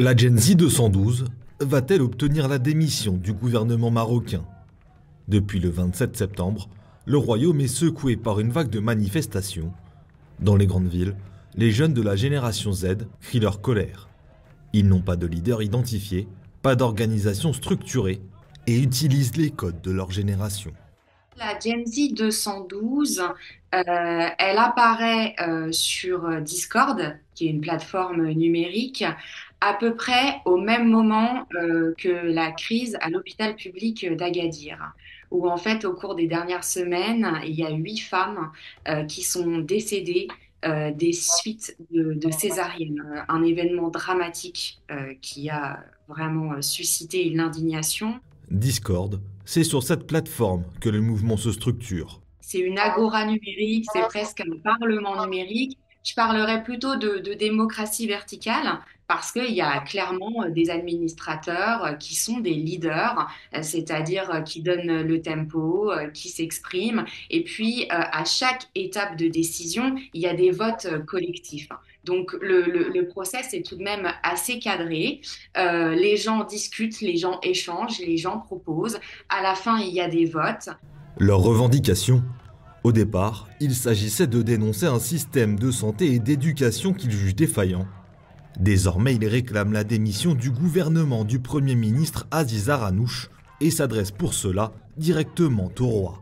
La Gen Z 212 va-t-elle obtenir la démission du gouvernement marocain? Depuis le 27 septembre, le royaume est secoué par une vague de manifestations. Dans les grandes villes, les jeunes de la génération Z crient leur colère. Ils n'ont pas de leader identifié, pas d'organisation structurée et utilisent les codes de leur génération. La Gen Z 212, elle apparaît sur Discord, qui est une plateforme numérique, à peu près au même moment que la crise à l'hôpital public d'Agadir, où en fait, au cours des dernières semaines, il y a 8 femmes qui sont décédées des suites de césarienne, un événement dramatique qui a vraiment suscité l'indignation. Discord, c'est sur cette plateforme que le mouvement se structure. C'est une agora numérique, c'est presque un parlement numérique. Je parlerais plutôt de démocratie verticale parce qu'il y a clairement des administrateurs qui sont des leaders, c'est-à-dire qui donnent le tempo, qui s'expriment. Et puis, à chaque étape de décision, il y a des votes collectifs. Donc, le process est tout de même assez cadré. Les gens discutent, les gens échangent, les gens proposent. À la fin, il y a des votes. Leurs revendications. Au départ, il s'agissait de dénoncer un système de santé et d'éducation qu'ils jugent défaillant. Désormais, ils réclament la démission du gouvernement du Premier ministre Aziz Aranouch et s'adressent pour cela directement au roi.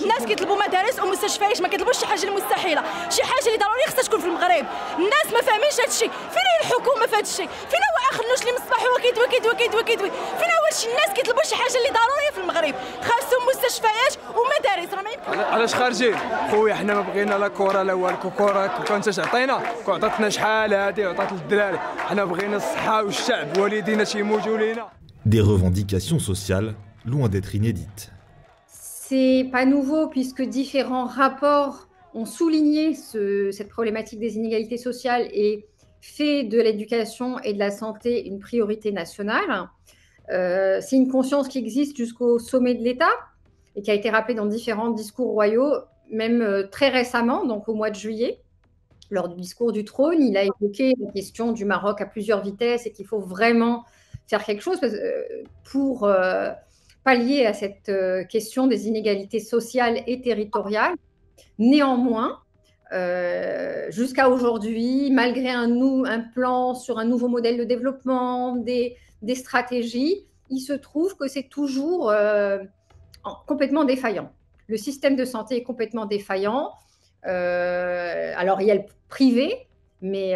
الناس كيطلبوا مدارس ومستشفيات ما كيطلبوش شي حاجه المستحيله شي حاجه اللي ضروري خصها تكون في المغرب الناس ما فاهمينش هذا الشيء فين هي الحكومه في هذا الشيء فين هو اخنوش اللي مصباح هو كيدوي فين هو شي الناس كيطلبوا شي حاجه اللي ضروريه في المغرب خاصهم مستشفيات ومدارس راه ما يمكن علاش خارجين خويا حنا ما بغينا لا كره لا والو كره كون عطينا عطاتنا شحال هادي وعطات للدراري حنا بغينا الصحه والشعب والدينا تيموتوا لينا. Des revendications sociales loin d'être inédites. C'est pas nouveau puisque différents rapports ont souligné cette problématique des inégalités sociales et fait de l'éducation et de la santé une priorité nationale. C'est une conscience qui existe jusqu'au sommet de l'État et qui a été rappelée dans différents discours royaux, même très récemment, donc au mois de juillet. Lors du discours du trône, il a évoqué la question du Maroc à plusieurs vitesses et qu'il faut vraiment faire quelque chose pour pallier à cette question des inégalités sociales et territoriales. Néanmoins, jusqu'à aujourd'hui, malgré un plan sur un nouveau modèle de développement, des stratégies, il se trouve que c'est toujours complètement défaillant. Le système de santé est complètement défaillant. Alors, il y a le privé, mais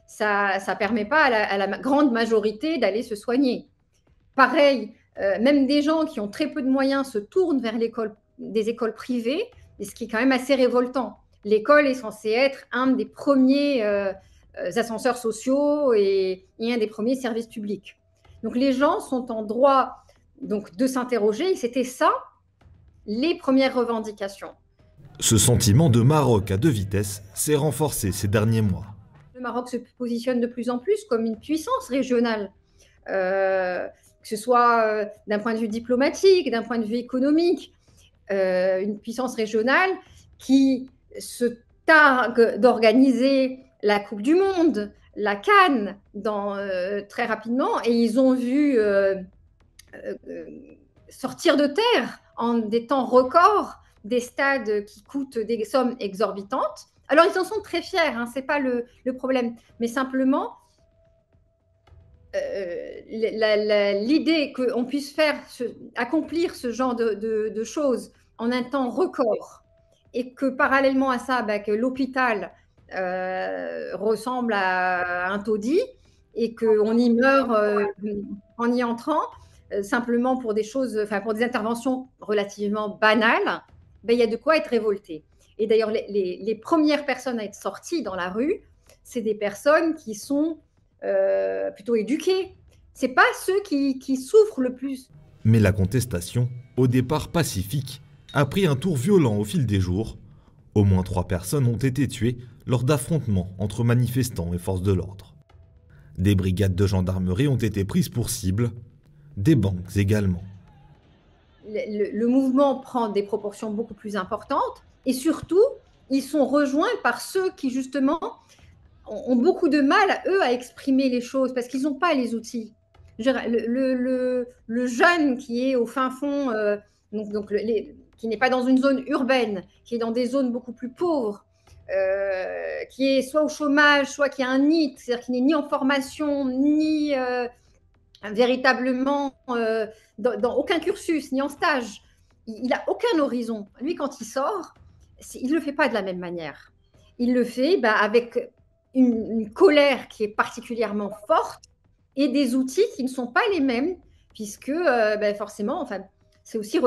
ça ne permet pas à la grande majorité d'aller se soigner. Pareil, même des gens qui ont très peu de moyens se tournent vers des écoles privées, ce qui est quand même assez révoltant. L'école est censée être un des premiers ascenseurs sociaux et un des premiers services publics. Donc les gens sont en droit de s'interroger, et c'était ça les premières revendications. Ce sentiment de Maroc à deux vitesses s'est renforcé ces derniers mois. Le Maroc se positionne de plus en plus comme une puissance régionale. Que ce soit d'un point de vue diplomatique, d'un point de vue économique, une puissance régionale qui se targue d'organiser la Coupe du Monde, la CAN, très rapidement, et ils ont vu sortir de terre en des temps records des stades qui coûtent des sommes exorbitantes. Alors, ils en sont très fiers, hein, ce n'est pas le problème, mais simplement, l'idée qu'on puisse accomplir ce genre de choses en un temps record et que parallèlement à ça, que l'hôpital ressemble à un taudis et qu'on y meurt en y entrant, simplement pour des choses, pour des interventions relativement banales, il y a de quoi être révolté. Et d'ailleurs, les premières personnes à être sorties dans la rue, c'est des personnes qui sont plutôt éduqués. Ce n'est pas ceux qui souffrent le plus. Mais la contestation, au départ pacifique, a pris un tour violent au fil des jours. Au moins 3 personnes ont été tuées lors d'affrontements entre manifestants et forces de l'ordre. Des brigades de gendarmerie ont été prises pour cible, des banques également. Le mouvement prend des proportions beaucoup plus importantes et surtout, ils sont rejoints par ceux qui justement ont beaucoup de mal, eux, à exprimer les choses parce qu'ils n'ont pas les outils. Le jeune qui est au fin fond, qui n'est pas dans une zone urbaine, qui est dans des zones beaucoup plus pauvres, qui est soit au chômage, soit qui a un NIT, c'est-à-dire qui n'est ni en formation, ni véritablement dans aucun cursus, ni en stage. Il n'a aucun horizon. Lui, quand il sort, il ne le fait pas de la même manière. Il le fait avec une colère qui est particulièrement forte et des outils qui ne sont pas les mêmes, puisque forcément, enfin, c'est aussi,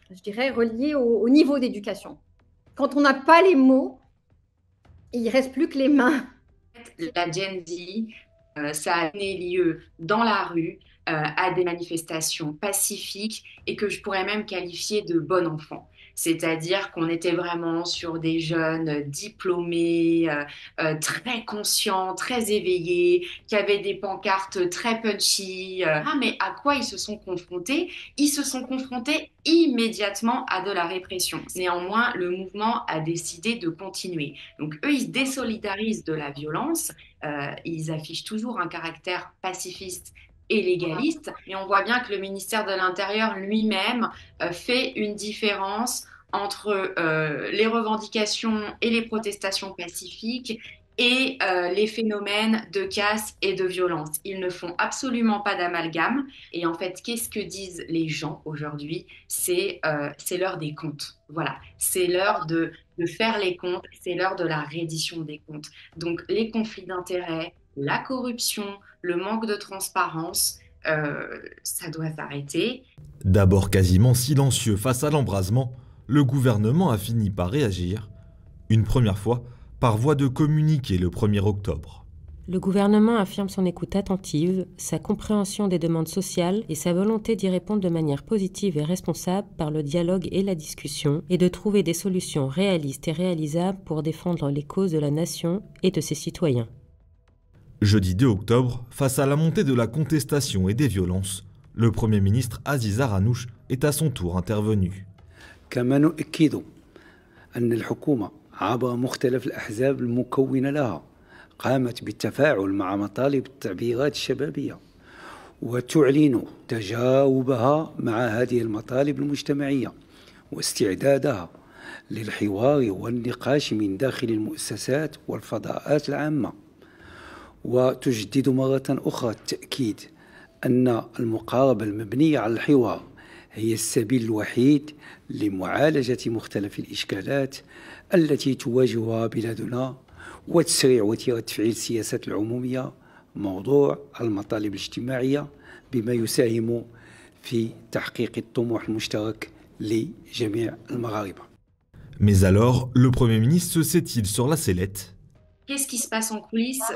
je dirais, relié au niveau d'éducation. Quand on n'a pas les mots, il ne reste plus que les mains. La Gen Z, ça a donné lieu dans la rue à des manifestations pacifiques et que je pourrais même qualifier de bon enfant. C'est-à-dire qu'on était vraiment sur des jeunes diplômés, très conscients, très éveillés, qui avaient des pancartes très punchy. Mais à quoi ils se sont confrontés? Ils se sont confrontés immédiatement à de la répression. Néanmoins, le mouvement a décidé de continuer. Donc eux, ils se désolidarisent de la violence. Ils affichent toujours un caractère pacifiste et légaliste, mais on voit bien que le ministère de l'Intérieur lui-même fait une différence entre les revendications et les protestations pacifiques et les phénomènes de casse et de violence. Ils ne font absolument pas d'amalgame. Et en fait, qu'est-ce que disent les gens aujourd'hui? C'est l'heure des comptes. Voilà, c'est l'heure de faire les comptes, c'est l'heure de la reddition des comptes. Donc, les conflits d'intérêts, la corruption, le manque de transparence, ça doit s'arrêter. D'abord quasiment silencieux face à l'embrasement, le gouvernement a fini par réagir, une première fois par voie de communiqué le 1er octobre. Le gouvernement affirme son écoute attentive, sa compréhension des demandes sociales et sa volonté d'y répondre de manière positive et responsable par le dialogue et la discussion, et de trouver des solutions réalistes et réalisables pour défendre les causes de la nation et de ses citoyens. Jeudi 2 octobre, face à la montée de la contestation et des violences, le Premier ministre Aziz Aranouch est à son tour intervenu. كما نؤكد أن الحكومة عبر مختلف الأحزاب المكونة لها قامت بالتفاعل مع مطالب التعبيرات الشبابية وتعلن تجاوبها مع هذه المطالب المجتمعية واستعدادها للحوار والنقاش من داخل المؤسسات والفضاءات العامة وتجدد مرة أخرى التأكيد أن المقاربة المبنية على الحوار هي السبيل الوحيد لمعالجة مختلف الإشكالات التي تواجهها بلادنا وتسريع وتيرة تفعيل السياسات العمومية موضوع المطالب الاجتماعية بما يساهم في تحقيق الطموح المشترك لجميع المغاربة. Mais alors, le Premier ministre se sait-il sur la sellette ? Qu'est-ce qui se passe en coulisses?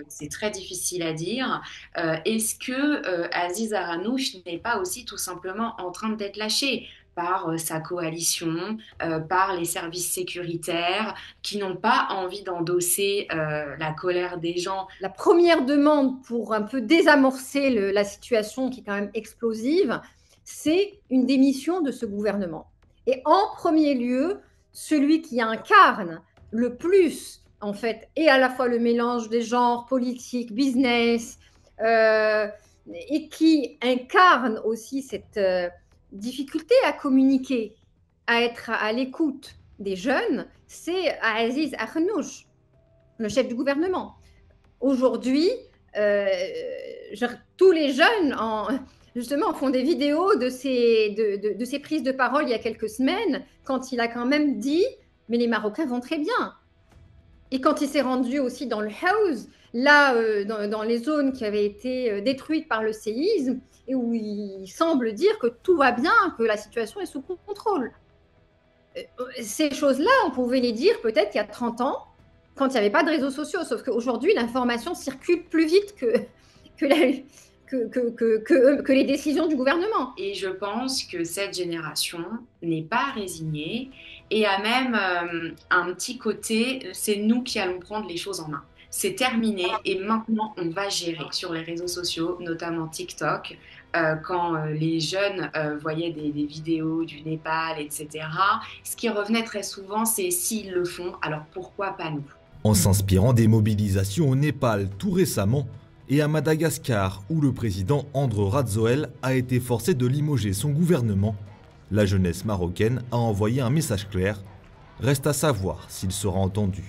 C'est très difficile à dire. Est-ce que Aziz Aranouch n'est pas aussi tout simplement en train d'être lâché par sa coalition, par les services sécuritaires qui n'ont pas envie d'endosser la colère des gens? La première demande pour un peu désamorcer la situation qui est quand même explosive, c'est une démission de ce gouvernement. Et en premier lieu, celui qui incarne le plus en fait, et à la fois le mélange des genres politique, business, et qui incarne aussi cette difficulté à communiquer, à être à l'écoute des jeunes, c'est Aziz Aranouch, le chef du gouvernement. Aujourd'hui, tous les jeunes justement font des vidéos de ces prises de parole il y a quelques semaines, quand il a quand même dit « mais les Marocains vont très bien ». Et quand il s'est rendu aussi dans le Haouz, là, dans les zones qui avaient été détruites par le séisme, et où il semble dire que tout va bien, que la situation est sous contrôle. Ces choses-là, on pouvait les dire peut-être il y a 30 ans, quand il n'y avait pas de réseaux sociaux. Sauf qu'aujourd'hui, l'information circule plus vite que les décisions du gouvernement. Et je pense que cette génération n'est pas résignée et a même un petit côté, c'est nous qui allons prendre les choses en main. C'est terminé et maintenant on va gérer sur les réseaux sociaux, notamment TikTok, quand les jeunes voyaient des vidéos du Népal, etc. Ce qui revenait très souvent, c'est s'ils le font, alors pourquoi pas nous? En s'inspirant des mobilisations au Népal tout récemment et à Madagascar où le président André Rajoelina a été forcé de limoger son gouvernement, la jeunesse marocaine a envoyé un message clair. Reste à savoir s'il sera entendu.